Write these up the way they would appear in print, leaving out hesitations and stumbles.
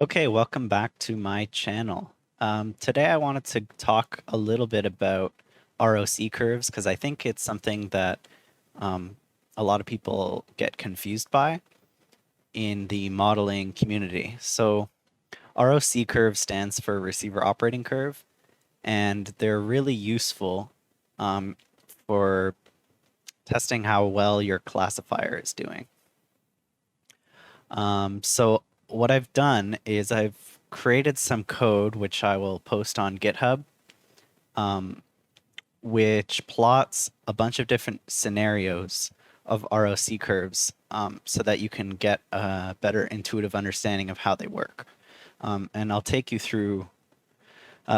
Okay, welcome back to my channel. Today I wanted to talk a little bit about ROC curves because I think it's something that um, a lot of people get confused by in the modeling community. So ROC curve stands for receiver operating curve, and they're really useful um, for testing how well your classifier is doing. So what I've done is I've created some code which I will post on GitHub, which plots a bunch of different scenarios of ROC curves so that you can get a better intuitive understanding of how they work. And I'll take you through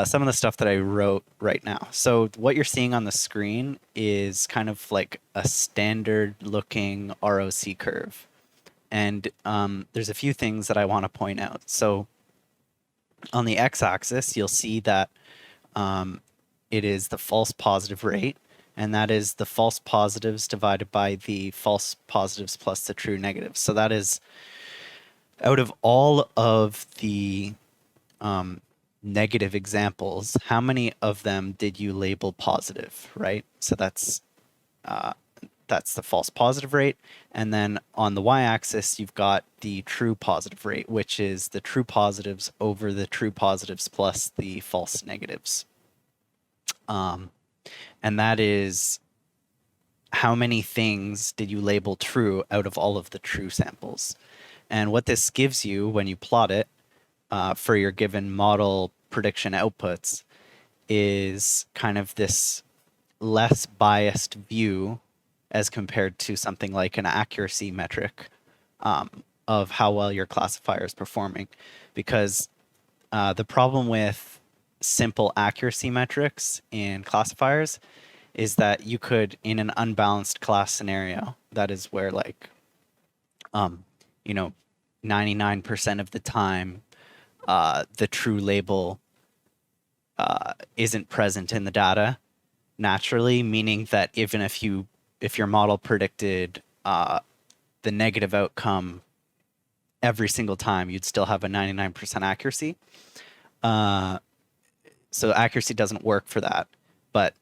some of the stuff that I wrote right now. So what you're seeing on the screen is kind of like a standard looking ROC curve. And there's a few things that I want to point out. So on the x-axis, you'll see that it is the false positive rate, and that is the false positives divided by the false positives plus the true negatives. So that is out of all of the negative examples, how many of them did you label positive, right? So that's the false positive rate. And then on the y-axis, you've got the true positive rate, which is the true positives over the true positives plus the false negatives. And that is how many things did you label true out of all of the true samples. And what this gives you when you plot it for your given model prediction outputs is kind of this less biased view as compared to something like an accuracy metric of how well your classifier is performing. Because the problem with simple accuracy metrics in classifiers is that you could, in an unbalanced class scenario, that is where like, you know, 99% of the time, the true label isn't present in the data naturally, meaning that even if your model predicted the negative outcome every single time, you'd still have a 99% accuracy. So accuracy doesn't work for that, but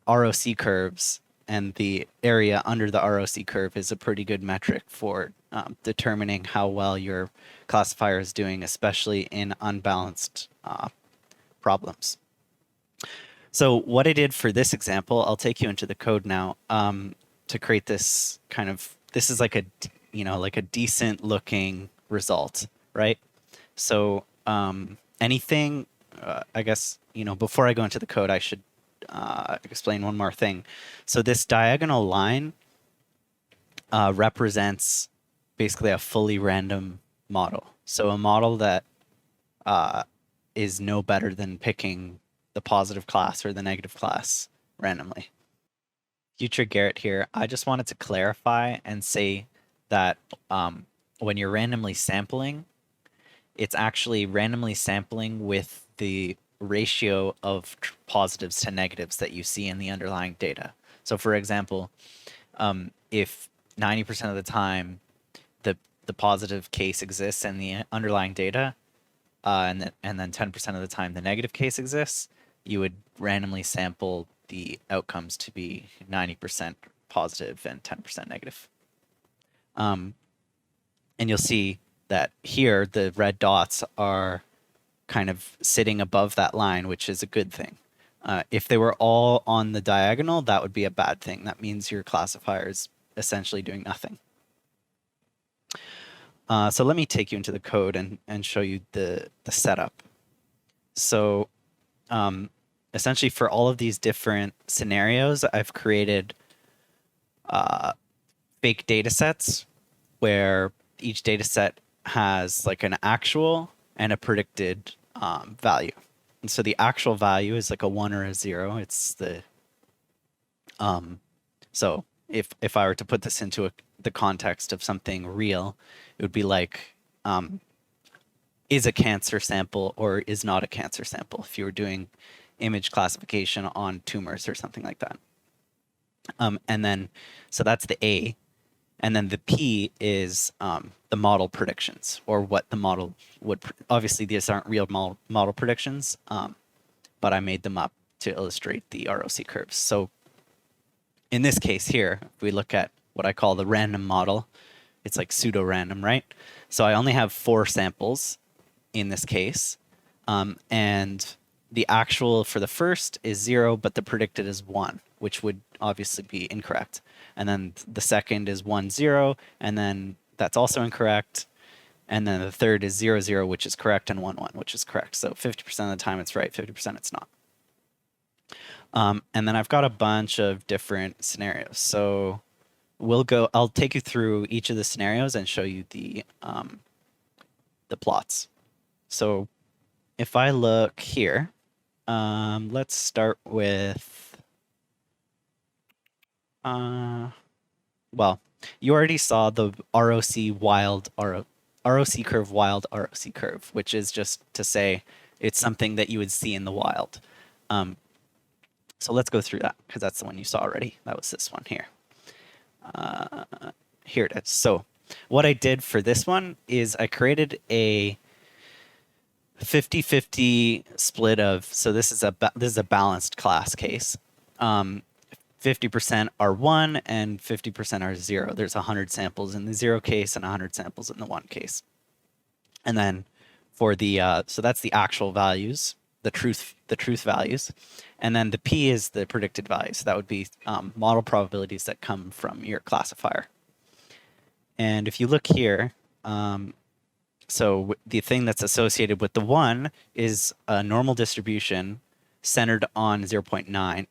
ROC curves and the area under the ROC curve is a pretty good metric for determining how well your classifier is doing, especially in unbalanced problems. So what I did for this example, I'll take you into the code now to create this kind of, this is like a, like a decent looking result, right? So anything, I guess, before I go into the code, I should explain one more thing. So this diagonal line represents basically a fully random model. So a model that is no better than picking the positive class or the negative class randomly. Future Garrett here. I just wanted to clarify and say that when you're randomly sampling, it's actually randomly sampling with the ratio of positives to negatives that you see in the underlying data. So for example, if 90% of the time the positive case exists in the underlying data, and then 10% of the time the negative case exists, you would randomly sample the outcomes to be 90% positive and 10% negative. And you'll see that here the red dots are kind of sitting above that line, which is a good thing. If they were all on the diagonal, that would be a bad thing. That means your classifier is essentially doing nothing. So let me take you into the code and show you the setup. So essentially for all of these different scenarios, I've created fake data sets where each data set has like an actual and a predicted value. And so the actual value is like a 1 or a 0. It's the so if I were to put this into the context of something real, it would be like is a cancer sample or is not a cancer sample if you were doing image classification on tumors or something like that. And then so that's the A. And then the P is the model predictions, or what the model would. Obviously, these aren't real model predictions, but I made them up to illustrate the ROC curves. So in this case here, if we look at what I call the random model, it's like pseudo-random, right? So I only have 4 samples in this case, and the actual for the first is 0, but the predicted is 1, which would obviously be incorrect. And then the second is 1, 0, and then that's also incorrect. And then the third is 0, 0, which is correct, and 1, 1, which is correct. So 50% of the time it's right, 50% it's not. And then I've got a bunch of different scenarios. So I'll take you through each of the scenarios and show you the plots. So if I look here, let's start with, well, you already saw the ROC curve wild ROC curve, which is just to say it's something that you would see in the wild. So let's go through that, because that's the one you saw already. That was this one here. Here it is. So what I did for this one is I created a 50-50 split of, so this is a balanced class case. 50% are 1 and 50% are 0. There's 100 samples in the 0 case and 100 samples in the 1 case. And then for the so that's the actual values, the truth values, and then the P is the predicted values. So that would be model probabilities that come from your classifier. And if you look here, so the thing that's associated with the 1 is a normal distribution centered on 0.9.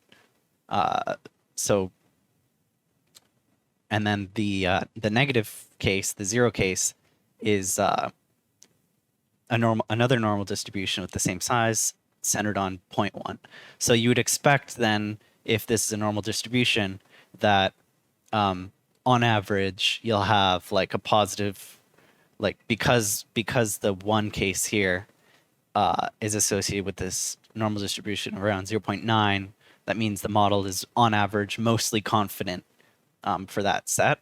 And then the negative case, the 0 case, is another normal distribution with the same size centered on 0.1. So you would expect then, if this is a normal distribution, that on average you'll have like a positive, like because the 1 case here is associated with this normal distribution around 0.9. That means the model is on average mostly confident for that set.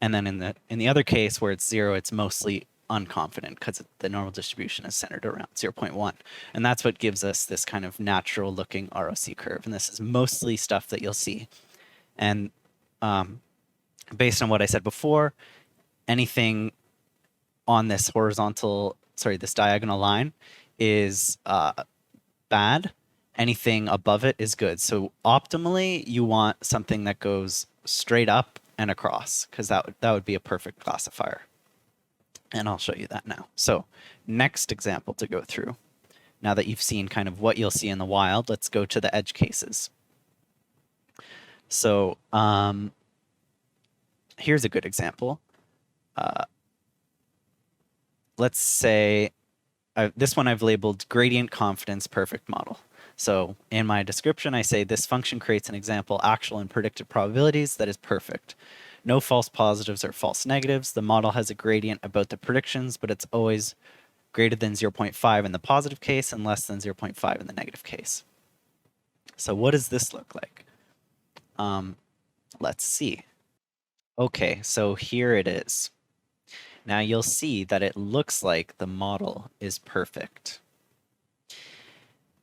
And then in the other case where it's 0, it's mostly unconfident because the normal distribution is centered around 0.1. And that's what gives us this kind of natural looking ROC curve. And this is mostly stuff that you'll see. And based on what I said before, anything on this this diagonal line is bad. Anything above it is good. So optimally, you want something that goes straight up and across, because that would be a perfect classifier. And I'll show you that now. So next example to go through, now that you've seen kind of what you'll see in the wild, let's go to the edge cases. So here's a good example. Let's say this one I've labeled gradient confidence perfect model. So in my description, I say this function creates an example actual and predicted probabilities that is perfect. No false positives or false negatives. The model has a gradient about the predictions, but it's always greater than 0.5 in the positive case and less than 0.5 in the negative case. So what does this look like? Let's see. Okay, so here it is. Now you'll see that it looks like the model is perfect.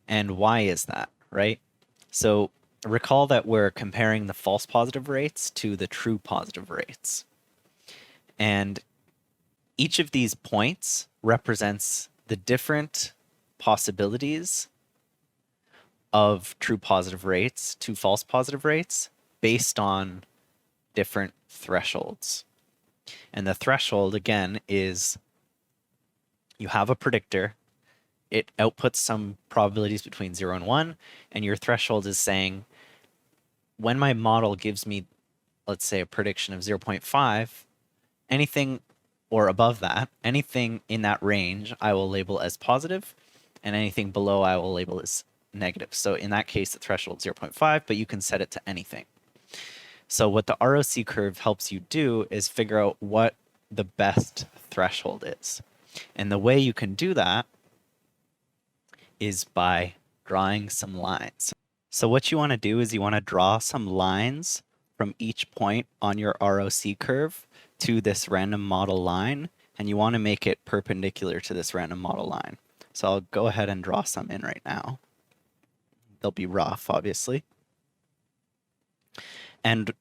And why is that, right? So recall that we're comparing the false positive rates to the true positive rates. And each of these points represents the different possibilities of true positive rates to false positive rates based on different thresholds. And the threshold, again, is you have a predictor. It outputs some probabilities between 0 and 1, and your threshold is saying, when my model gives me, let's say, a prediction of 0.5, anything or above that, anything in that range, I will label as positive, and anything below I will label as negative. So in that case, the threshold is 0.5, but you can set it to anything. So what the ROC curve helps you do is figure out what the best threshold is. And the way you can do that is by drawing some lines. So what you want to do is you want to draw some lines from each point on your ROC curve to this random model line, and you want to make it perpendicular to this random model line. So I'll go ahead and draw some in right now. They'll be rough, obviously. And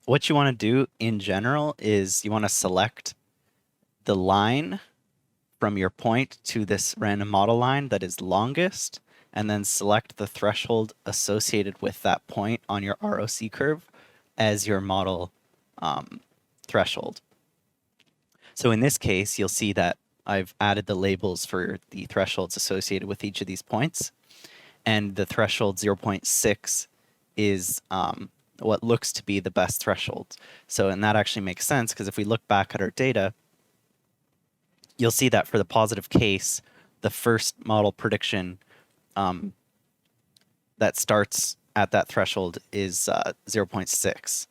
what you want to do in general is you want to select the line from your point to this random model line that is longest, and then select the threshold associated with that point on your ROC curve as your model threshold. So in this case, you'll see that I've added the labels for the thresholds associated with each of these points. And the threshold 0.6 is what looks to be the best threshold. So, and that actually makes sense because if we look back at our data, you'll see that for the positive case, the first model prediction that starts at that threshold is 0.6.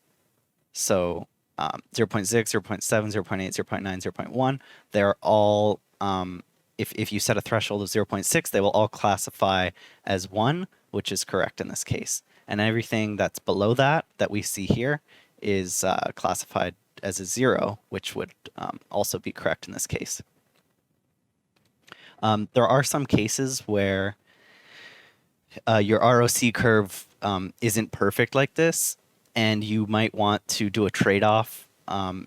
So 0.6, 0.7, 0.8, 0.9, 0.1, they're all, if you set a threshold of 0.6, they will all classify as 1, which is correct in this case. And everything that's below that we see here is classified as a 0, which would also be correct in this case. There are some cases where your ROC curve isn't perfect like this, and you might want to do a trade-off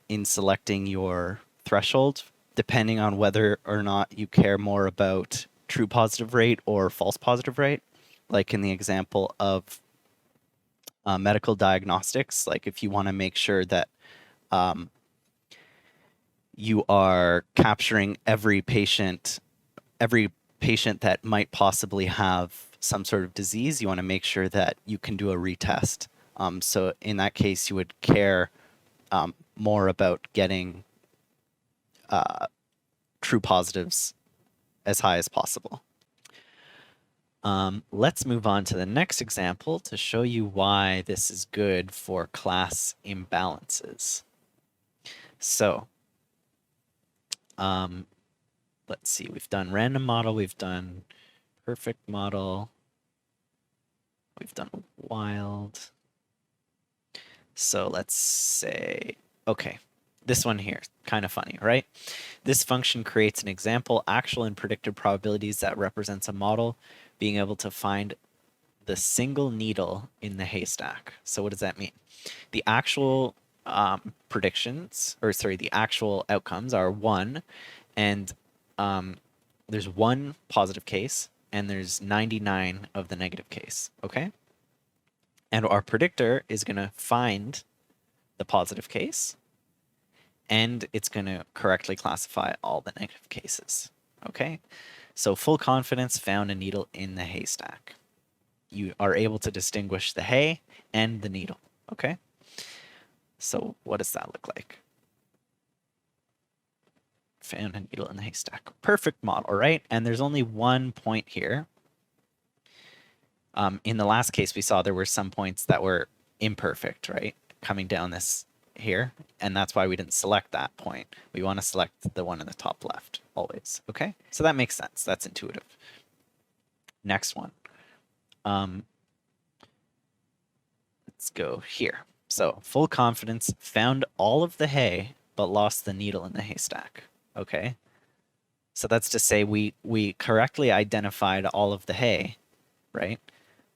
in selecting your threshold, depending on whether or not you care more about true positive rate or false positive rate. Like in the example of medical diagnostics, like if you want to make sure that you are capturing every patient that might possibly have some sort of disease, you want to make sure that you can do a retest. So in that case, you would care more about getting true positives as high as possible. Let's move on to the next example to show you why this is good for class imbalances. So let's see, we've done random model, we've done perfect model, we've done wild. So let's say, okay, this one here, kind of funny, right? This function creates an example, actual and predicted probabilities that represents a model being able to find the single needle in the haystack. So what does that mean? The actual predictions, or sorry, the actual outcomes are 1, and there's 1 positive case, and there's 99 of the negative case, okay? And our predictor is going to find the positive case, and it's going to correctly classify all the negative cases, okay? So full confidence found a needle in the haystack. You are able to distinguish the hay and the needle, okay? So what does that look like? Found a needle in the haystack. Perfect model, right? And there's only 1 point here. In the last case, we saw there were some points that were imperfect, right? Coming down this here, and that's why we didn't select that point. We want to select the one in the top left, always, okay? So that makes sense. That's intuitive. Next one. Let's go here. So full confidence, found all of the hay, but lost the needle in the haystack, okay? So that's to say we correctly identified all of the hay, right?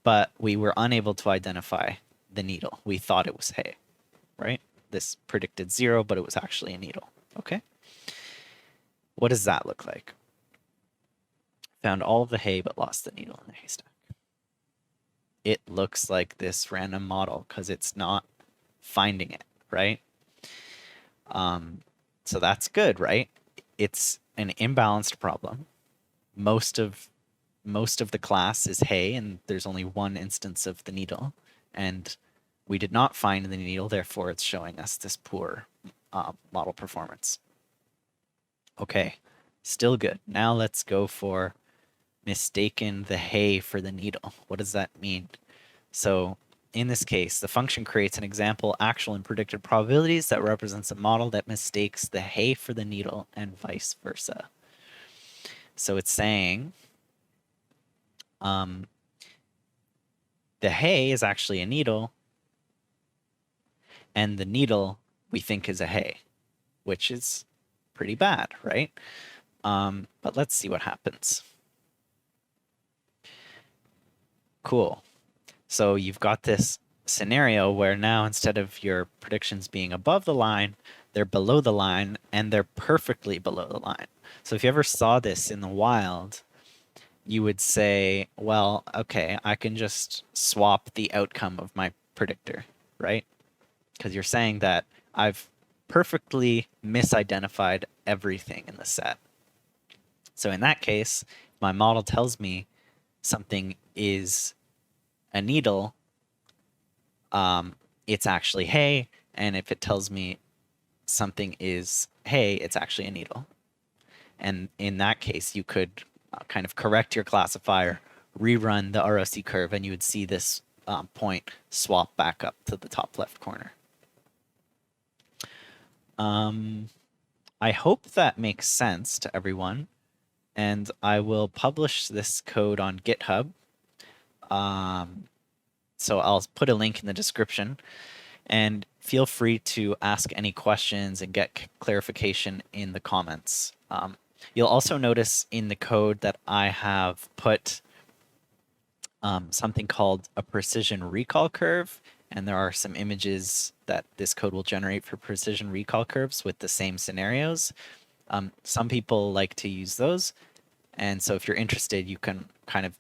But we were unable to identify the needle. We thought it was hay, right? This predicted 0, but it was actually a needle, okay? What does that look like? Found all of the hay, but lost the needle in the haystack. It looks like this random model because it's not finding it, right? So that's good, right? It's an imbalanced problem. Most of the class is hay, and there's only 1 instance of the needle, and we did not find the needle, therefore it's showing us this poor model performance. Okay, still good. Now let's go for mistaken the hay for the needle. What does that mean? So in this case, the function creates an example, actual and predicted probabilities that represents a model that mistakes the hay for the needle and vice versa. So it's saying the hay is actually a needle, and the needle we think is a hay, which is pretty bad, right? But let's see what happens. Cool. So you've got this scenario where now instead of your predictions being above the line, they're below the line, and they're perfectly below the line. So if you ever saw this in the wild, you would say, well, okay, I can just swap the outcome of my predictor, right? Because you're saying that I've perfectly misidentified everything in the set. So in that case, my model tells me something is a needle, it's actually hay. And if it tells me something is hay, it's actually a needle. And in that case, you could kind of correct your classifier, rerun the ROC curve, and you would see this point swap back up to the top left corner. I hope that makes sense to everyone, and I will publish this code on GitHub. So I'll put a link in the description, and feel free to ask any questions and get clarification in the comments. You'll also notice in the code that I have put something called a precision recall curve, and there are some images that this code will generate for precision recall curves with the same scenarios. Some people like to use those, and so if you're interested, you can kind of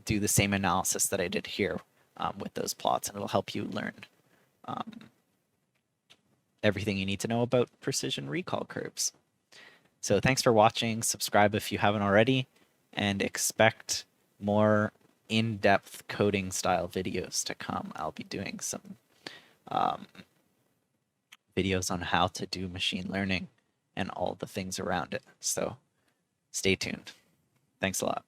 do the same analysis that I did here with those plots, and it'll help you learn everything you need to know about precision recall curves. So thanks for watching. Subscribe if you haven't already, and expect more in-depth coding style videos to come. I'll be doing some videos on how to do machine learning and all the things around it. So stay tuned. Thanks a lot.